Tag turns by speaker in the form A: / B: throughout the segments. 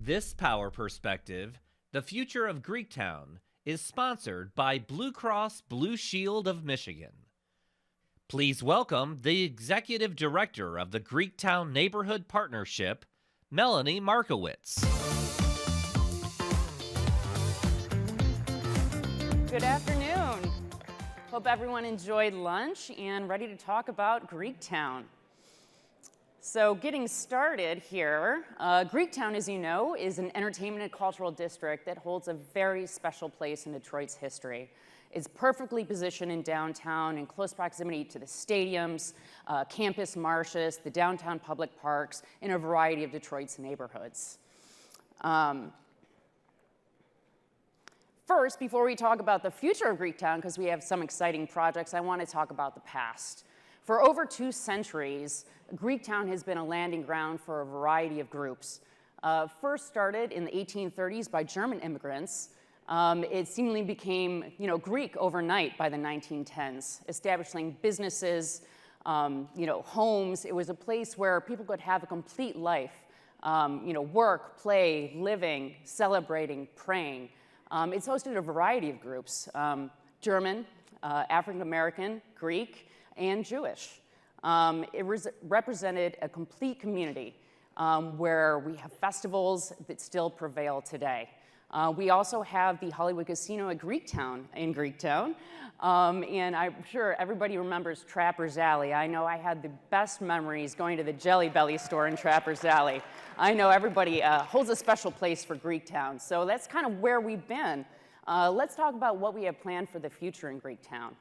A: This Power Perspective, The Future of Greektown, is sponsored by Blue Cross Blue Shield of Michigan. Please welcome the Executive Director of the Greektown Neighborhood Partnership, Melanie Markowicz.
B: Good afternoon. Hope everyone enjoyed lunch and ready to talk about Greektown. So getting started here, Greektown, as you know, is an entertainment and cultural district that holds a very special place in Detroit's history. It's perfectly positioned in downtown in close proximity to the stadiums, campus marshes, the downtown public parks, and a variety of Detroit's neighborhoods. First, before we talk about the future of Greektown, because we have some exciting projects, I want to talk about the past. For over 2 centuries, Greektown has been a landing ground for a variety of groups. First started in the 1830s by German immigrants. It seemingly became, Greek overnight by the 1910s, establishing businesses, homes. It was a place where people could have a complete life, work, play, living, celebrating, praying. It's hosted a variety of groups, German, African American, Greek, and Jewish. It represented a complete community where we have festivals that still prevail today. We also have the Hollywood Casino at Greektown, and I'm sure everybody remembers Trapper's Alley. I know I had the best memories going to the Jelly Belly store in Trapper's Alley. I know everybody holds a special place for Greektown, so that's kind of where we've been. Let's talk about what we have planned for the future in Greektown.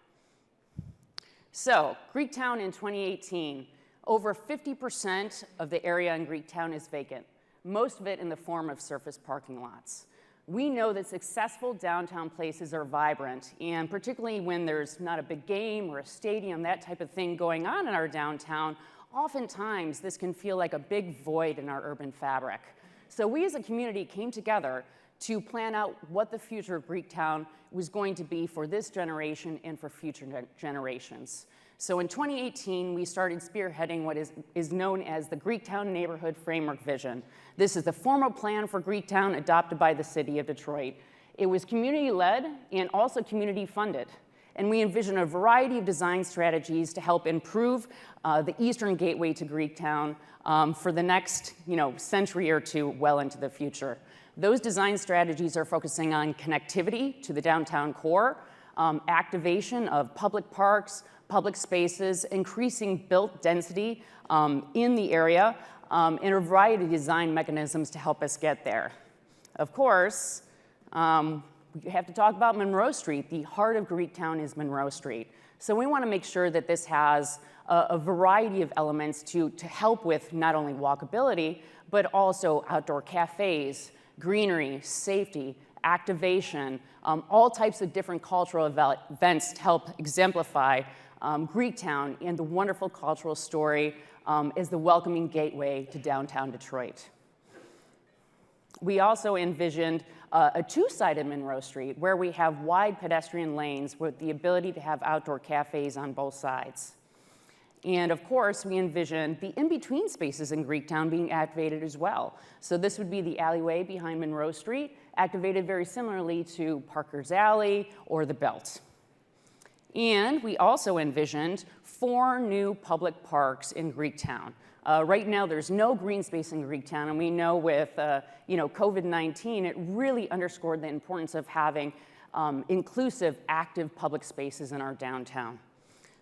B: So, Greektown in 2018, over 50% of the area in Greektown is vacant, most of it in the form of surface parking lots. We know that successful downtown places are vibrant, and particularly when there's not a big game or a stadium, that type of thing going on in our downtown, oftentimes this can feel like a big void in our urban fabric. So we as a community came together to plan out what the future of Greektown was going to be for this generation and for future generations. So in 2018, we started spearheading what is known as the Greektown Neighborhood Framework Vision. This is the formal plan for Greektown adopted by the city of Detroit. It was community-led and also community-funded. And we envision a variety of design strategies to help improve the eastern gateway to Greektown for the next century or two well into the future. Those design strategies are focusing on connectivity to the downtown core, activation of public parks, public spaces, increasing built density in the area, and a variety of design mechanisms to help us get there. Of course, we have to talk about Monroe Street. The heart of Greektown is Monroe Street. So we want to make sure that this has a variety of elements to help with not only walkability, but also outdoor cafes, greenery, safety, activation, all types of different cultural events to help exemplify Greektown and the wonderful cultural story as the welcoming gateway to downtown Detroit. We also envisioned a 2-sided Monroe Street where we have wide pedestrian lanes with the ability to have outdoor cafes on both sides. And of course, we envisioned the in-between spaces in Greektown being activated as well. So this would be the alleyway behind Monroe Street, activated very similarly to Parker's Alley or the Belt. And we also envisioned 4 new public parks in Greektown. Right now, there's no green space in Greektown, and we know with COVID-19, it really underscored the importance of having inclusive, active public spaces in our downtown.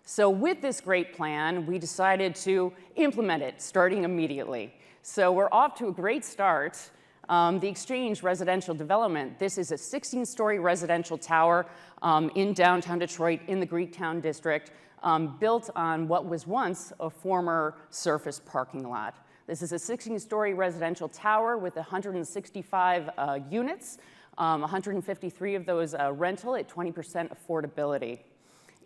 B: So with this great plan, we decided to implement it starting immediately. So we're off to a great start. The Exchange residential development, this is a 16-story residential tower in downtown Detroit in the Greektown district, built on what was once a former surface parking lot. This is a 16-story residential tower with 165 units, 153 of those rental at 20% affordability.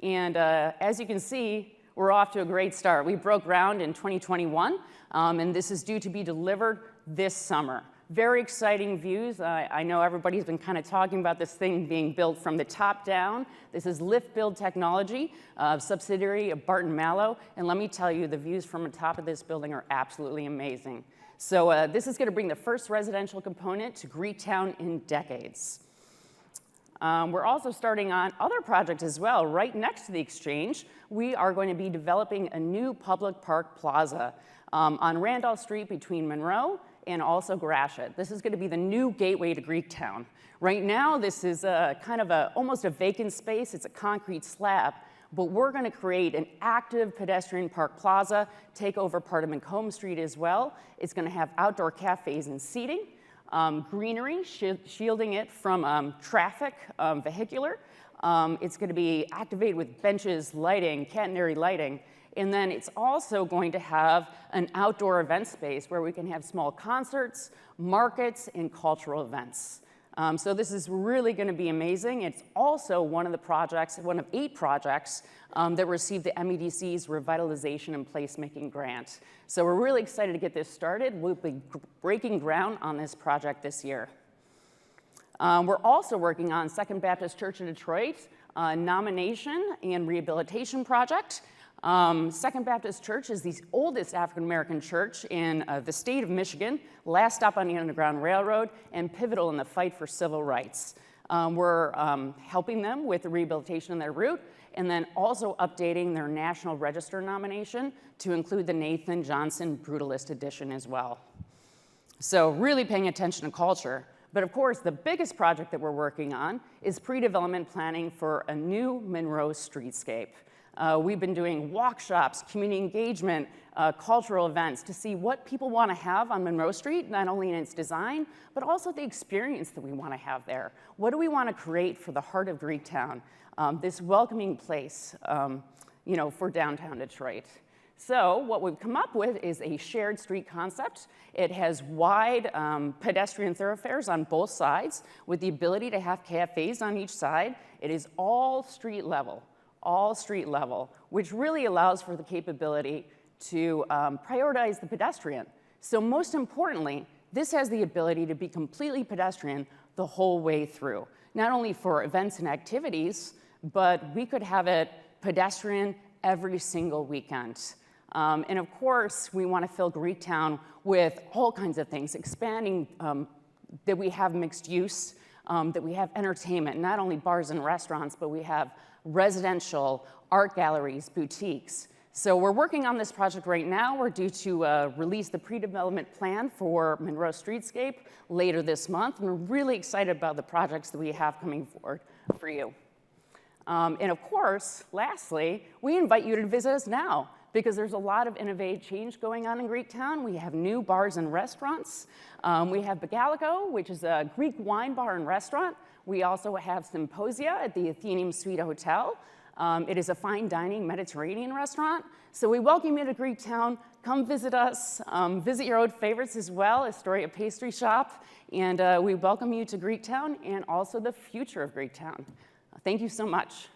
B: And as you can see, we're off to a great start. We broke ground in 2021, and this is due to be delivered this summer. Very exciting views. I know everybody's been kind of talking about this thing being built from the top down. This is Lift Build Technology, a subsidiary of Barton Mallow. And let me tell you, the views from the top of this building are absolutely amazing. So this is going to bring the first residential component to Greektown in decades. We're also starting on other projects as well. Right next to the Exchange, we are going to be developing a new public park plaza on Randolph Street between Monroe and also Gratiot. This is going to be the new gateway to Greektown. Right now, this is almost a vacant space. It's a concrete slab, but we're going to create an active pedestrian park plaza, take over part of Macomb Street as well. It's going to have outdoor cafes and seating. Greenery, shielding it from traffic, vehicular. It's going to be activated with benches, lighting, catenary lighting. And then it's also going to have an outdoor event space where we can have small concerts, markets, and cultural events. So this is really going to be amazing. It's also one of 8 projects that received the MEDC's Revitalization and Placemaking Grant. So we're really excited to get this started. We'll be breaking ground on this project this year. We're also working on Second Baptist Church in Detroit nomination and rehabilitation project. Second Baptist Church is the oldest African-American church in the state of Michigan, last stop on the Underground Railroad, and pivotal in the fight for civil rights. We're helping them with the rehabilitation of their route, and then also updating their National Register nomination to include the Nathan Johnson Brutalist edition as well. So really paying attention to culture. But of course, the biggest project that we're working on is pre-development planning for a new Monroe streetscape. We've been doing workshops, community engagement, cultural events to see what people want to have on Monroe Street, not only in its design, but also the experience that we want to have there. What do we want to create for the heart of Greektown, this welcoming place for downtown Detroit? So what we've come up with is a shared street concept. It has wide pedestrian thoroughfares on both sides with the ability to have cafes on each side. It is all street level, which really allows for the capability to prioritize the pedestrian. So most importantly, this has the ability to be completely pedestrian the whole way through, not only for events and activities, but we could have it pedestrian every single weekend. And of course, we want to fill Greektown with all kinds of things, expanding that we have mixed use, that we have entertainment, not only bars and restaurants, but we have residential, art galleries, boutiques. So we're working on this project right now. We're due to release the pre-development plan for Monroe Streetscape later this month. And we're really excited about the projects that we have coming forward for you. And of course, lastly, we invite you to visit us now, because there's a lot of innovative change going on in Greektown. We have new bars and restaurants. We have Bagalico, which is a Greek wine bar and restaurant. We also have Symposia at the Athenaeum Suite Hotel. It is a fine dining Mediterranean restaurant. So we welcome you to Greektown. Come visit us. Visit your old favorites as well, Astoria Pastry Shop. And we welcome you to Greektown and also the future of Greektown. Thank you so much.